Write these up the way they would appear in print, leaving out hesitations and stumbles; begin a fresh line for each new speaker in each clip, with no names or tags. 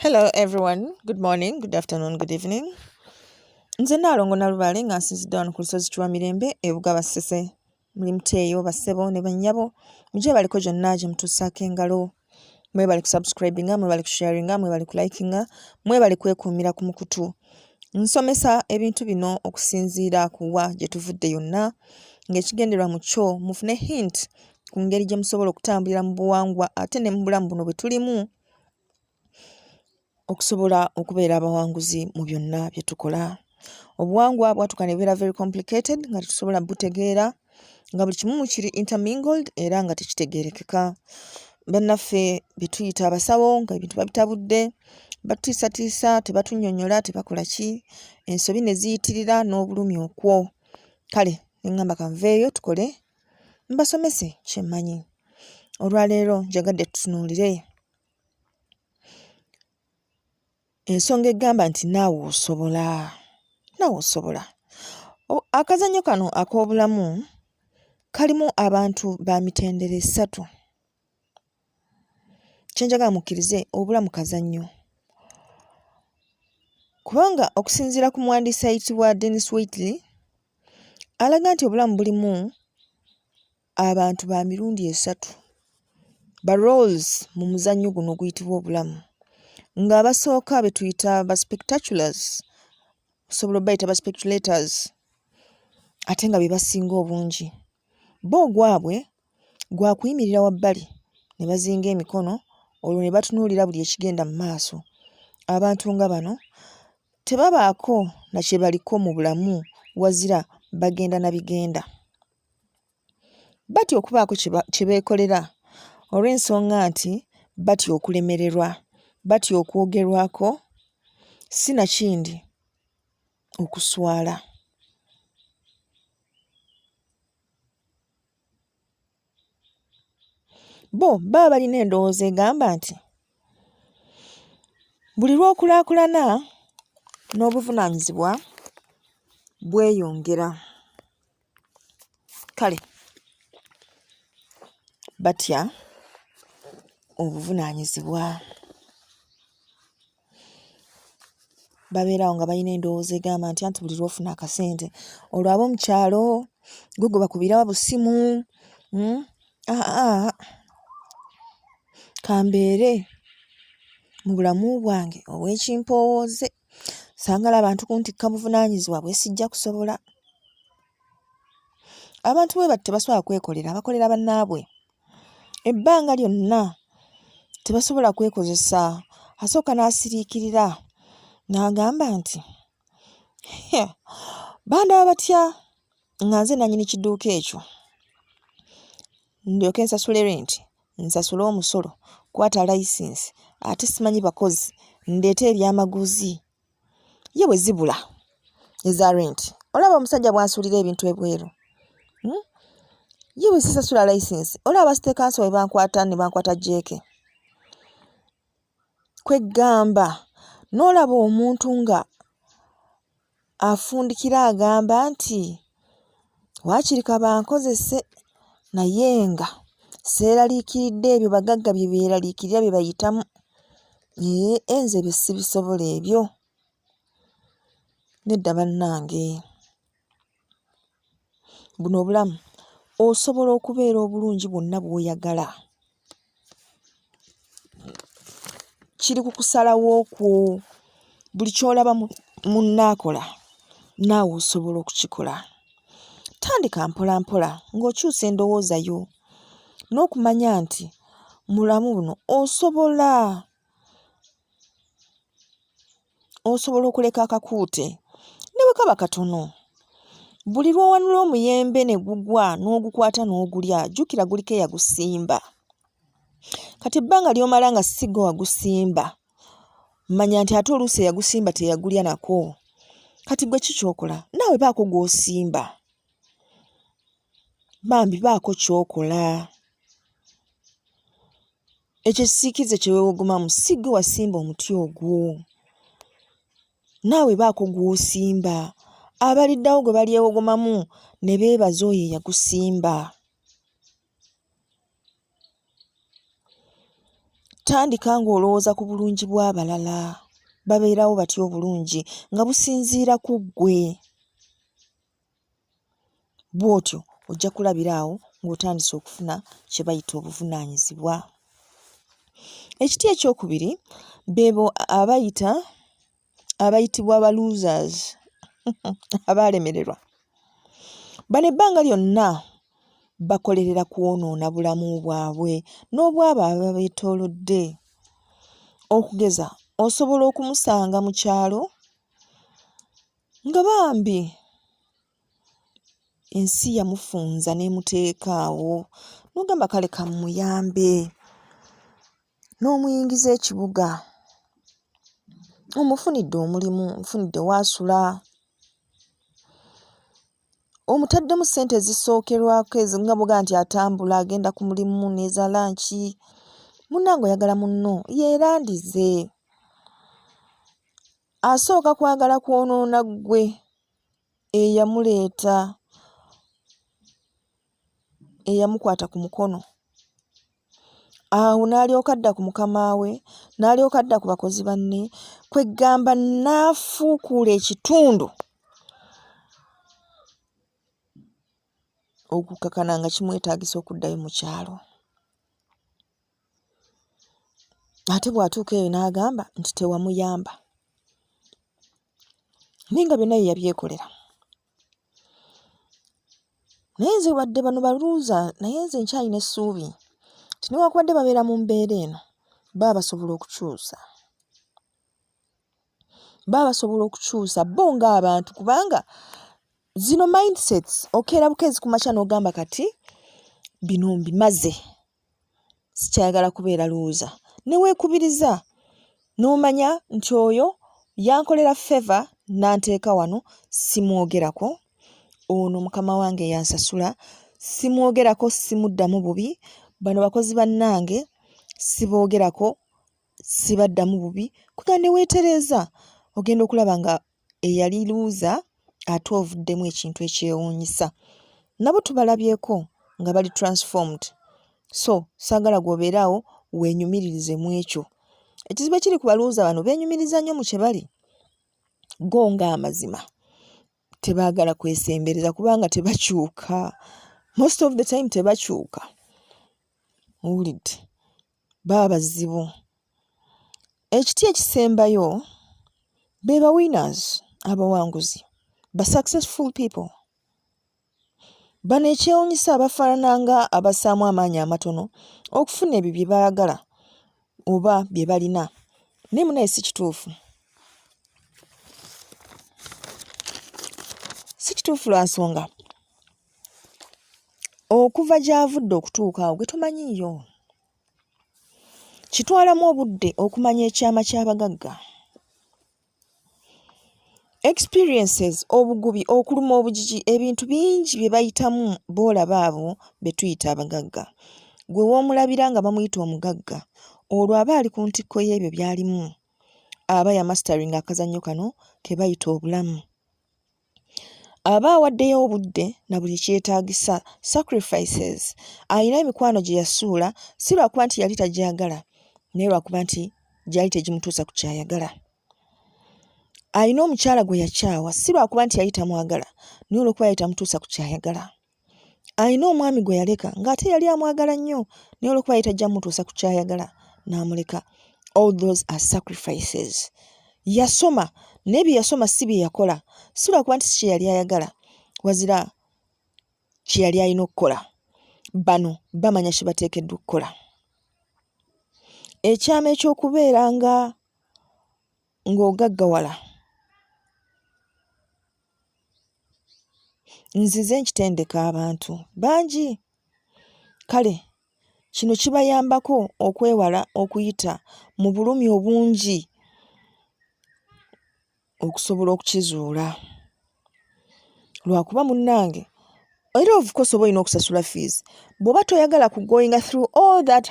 Hello everyone, good morning, good afternoon, good evening. Nze Nalongo Nalubale nga nsinzidde wano ku lusozi Kiwa Mirembe ebuga Basese. Muli muteeyo bassebo ne bannyabo mugye baliko gyonna gye mutuusaako engalo. Mwebale kusubscribinga, mwebale kusharinga, mwebale kulikinga, mwebale kwekuumira ku mukutu. Nsomesa ebintu bino okusinziira ku wa gye tuvudde yonna ng'ekigendererwa mu kyo mufune hint ku ngeri gye musobola okutambulira mu buwangwa ate ne mu bulamu buno bwe tulimu okusobola okubeera abawanguzi mu byonna bye tukola. Obuwangwa bwatuuka ne bubeera very complicated nga tetusobola butegeera nga buli kimu kiri intermingled era nga tekitegeerekeka. Bannaffe bye tuyita abasawo nga ebintu babitabudde batutiisatiisa, tebatunnyonnyola, tebakola ki, ensobi ne ziyitirira n'obulumi okwo. Kale ne ŋŋamba kanveeyo tukole mbasomese kye mmanyi. Olwaleero njagadde tutunuulire ensonga egamba nti naawe osobola. Naawe osobola. Akazannyo kano ak'obulamu kalimu abantu ba mitendera esatu. Kye njagala mukkirize obulamu kazannyo. Kubanga okusinziira ku muwandiisi ayitibwa Dennis Waitley alaga nti obulamu bulimu abantu ba mirundi esatu. Ba roles mu muzannyo guno oguyitibwa obulamu. Ng'abasooka be tuyita ba spectaculars, osobola obayita ba speculators, ate nga be basinga obungi. Bo gwabwe gwa kuyimirira wabbali ne bazinga emikono olwo ne batunuulira buli ekigenda mu maaso. Abantu nga bano tebabaako na kye baliko mu bulamu wazira bagenda na bigenda. Batya okubaako kye beekolera olw'ensonga nti batya okulemererwa, batya okwogerwako, si nakindi okuswala. Bo baba balina endowooza egamba nti buli lw'okulaakulana n'obuvunaanyizibwa bweyongera. Kale batya obuvunaanyizibwa. Babeerawo nga balina endowooza egamba nti anti buli lw'ofuna akasente olwo ab'omu kyalo gwe bakubirawo busimu, kambeere mu bulamu bwange obw'ekimpowooze sangala abantu kuntikka buvunaanyizibwa bwe sijja kusobola. Abantu bwe bati tebasobola kwekolera, bakolera bannaabwe. Ebbanga lyonna tebasobola kwekozesa. Asooka n'asiriikirira n'agamba nti bandaba batya nga nze nannyini kidduuka ekyo ndyoke nsasule renti, nsasule omusolo, kwata layisinsi, ate simanyi bakozi, ndeeta ebyamaguzi. Ye bwe zibula eza renti, olaba omusajja bw'ansuulira ebintu ebweru, ye bwe sisasula layisinsi, olaba basitekanso bwe bankwata ne bankwata jeeke. Kweggamba n'olaba omuntu nga afundikira agamba nti waakiri kabankozese naye nga seeraliikiridde ebyo bagagga bye beeraliikirira bye bayitamu. Enze bye sibisobola ebyo. Nedda bannange. Buno obulamu osobola okubeera obulungi bwonna bw'oyagala. Kiri ku kusalawo okwo. Buli ky'olaba munnaakola naawe osobola okukikola. Tandika mpola mpola ng'okyusa endowooza yo n'okumanya nti mu bulamu buno osobola okuleka akakuute ne bwe kaba katono. Buli lw'owanula omuyembe ne gugwa n'ogukwata n'ogulya, jjukira guliko eyagusimba. Kati ebbanga ly'omala nga si gwe wagusimba, manya nti ate oluusi eyagusimba teyagulya nako. Kati gwe ki ky'okola? Naawe baako gw'osimba. Bambi baako ky'okola. Ekyo ekisiikirize kye weewogomamu si gwe wasimba omuti ogwo. Naawe baako gw'osimba. Abaliddawo gwe balyewogomamu ne beebaza oyo eyagusimba. tandika ng'olowooza ku bulungi bw'abalala. Babeerawo batyo obulungi nga businziira ku ggwe. Bw'otyo ojja kulabira awo ng'otandise okufuna kye bayita obuvunaanyizibwa. Ekiti ekyokubiri beebo abayitibwa aba losers abaalemererwa. Bano ebbanga lyonna bakolerera kwonoona bulamu bwabwe n'obwabo ababeetoolodde. Okugeza, osobola okumusanga mu kyalo nga bambi ensi yamufunza n'emuteeka awo n'ogamba kale kamuyambe, n'omuyingiza ekibuga, omufunidde omulimu, omufunidde waasula, omutaddemu ssente ezisookerwako ezo nga bw'oga nti atambula agenda ku mulimu n'eza lanki. Munnange oyagala munno yeerandize. Asooka kwagala kwonoona ggwe eyamuleeta, eyamukwata ku mukono. Awo n'alyoka adda ku mukama we, n'alyoka adda ku bakozi banne, kweggamba n'afuukuula ekitundu okukakana nga kimwetaagisa okuddayo mu kyalo. Ate bw'atuuka eyo n'agamba nti tewamuyamba. Naye nga byonna ye yabyekolera. Naye nze wadde bano baluuza, naye nze nkyalina essuubi nti newankubadde babeera mu mbeera eno, baba basobola okukyusa. Baba basobola okukyusa bo ng'abantu, kubanga zino mindsets okeera bukeezi ku makya n'ogamba kati bino mbimaze, sikyayagala kubeera luuza. Ne weekubiriza n'omanya nti oyo yankolera favor n'anteeka wano, simwogerako. Ono mukama wange yansasula, simwogerako, simuddamu bubi. Bano bakozi bannange siboogerako, sibaddamu bubi. Kuga ne weetereeza ogenda okulaba nga eyali luuza ate ovuddemu ekintu ekyewuunyisa. Nabo tubalabyeko nga bali transformed. So saagala gw'obeeraawo weenyumiririze mu ekyo. Ekizibu ekiri ku baluuza bano beenyumiriza nnyo mu kye bali. Go ng'amazima tebaagala kwesembereza kubanga tebakyuka. Most of the time tebakyuka. Owulidde? Baba bazibu. Ekiti ekisembayo be ba winners, abawanguzi, ba successful people. Bano ekyewuunyisa abafaanana nga abassaamu amaanyi amatono okufuna ebyo bye baagala oba bye balina. Naye munaye si kituufu. Si kituufu lwa nsonga okuva gy'avudde okutuuka awo gwe tomanyiiyo. Kitwalamu obudde okumanya ekyama ky'abagagga. Experiences, obugubi, okuluma obugigi, ebintu bingi bye bayitamu boolaba abo be tuyita abagagga. Gwe w'omulabira nga bamuyita omugagga, olwo aba ali ku ntikko y'ebyo by'alimu. Aba yamastering akazannyo kano ke bayita obulamu. Aba awaddeyo obudde na buli kyetaagisa, sacrifices. Alina emikwano gye yasuula, si lwakuba nti yali tagyagala, naye lwakuba nti gyali tegimutuusa ku kyayagala. Alina omukyala gwe yakyawa, si lwakuba nti yali tamwagala, naye olw'okuba yali tamutuusa ku kyayagala. Alina omwami gwe yaleka ng'ate yali amwagala nnyo, naye olw'okuba yali tajja mutuusa ku kyayagala n'amuleka. All those are sacrifices. Yasoma, naye bye yasoma si bye yakola, si lwakuba nti kye yali ayagala, wazira kye yali alina okukola. Bano bamanya kye bateekeddwa okukola. Ekyama eky'okubeera ng'ogaggawala, nzize nkitendeka abantu bangi. Kale kino kibayambako okwewala okuyita mu bulumi obungi okusobola okukizuula. Lwakuba munnange era ovuka osobola olina okusasula fees. Bw'oba toyagala ku going through all that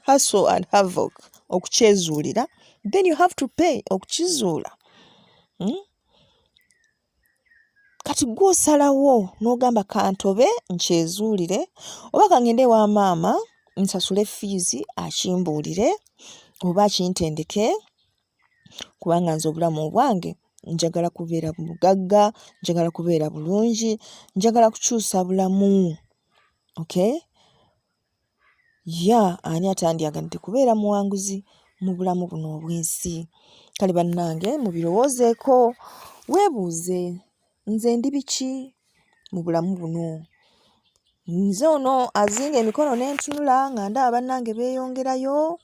hustle and havoc okukyezuulira, then you have to pay okukizuula. Kati gw'osalawo n'ogamba kantobe nkyezuulire, oba kangende wa maama nsasule fees akimbuulire oba akintendeke kubanga nze obulamu obwange njagala kubeera bugagga, njagala kubeera bulungi, njagala kukyusa bulamu. Okay? Ani atandyagadde kubeera muwanguzi mu bulamu buno obw'ensi? Kale bannange mubirowoozeeko, weebuuze nze ndi biki mu bulamu buno? Nze ono azinga emikono n'entunula nga ndaba bannange beeyongerayo,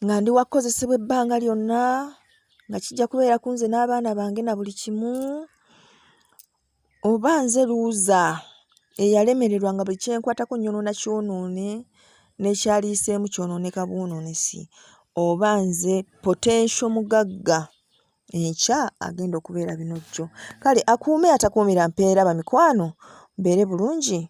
nga ndi wakukozesebwa ebbanga lyonna, nga kijja kubeera ku nze n'abaana bange na buli kimu, oba nze luuza eyalemererwa nga buli kyenkwatako nnyonoona kyonoone n'ekyaliiseemu kyonooneka bwonoonesi, oba nze potential mugagga enkya agenda okubeera binojjo. Kale akuume atakuumira mpeera bamikwano, mbeere bulungi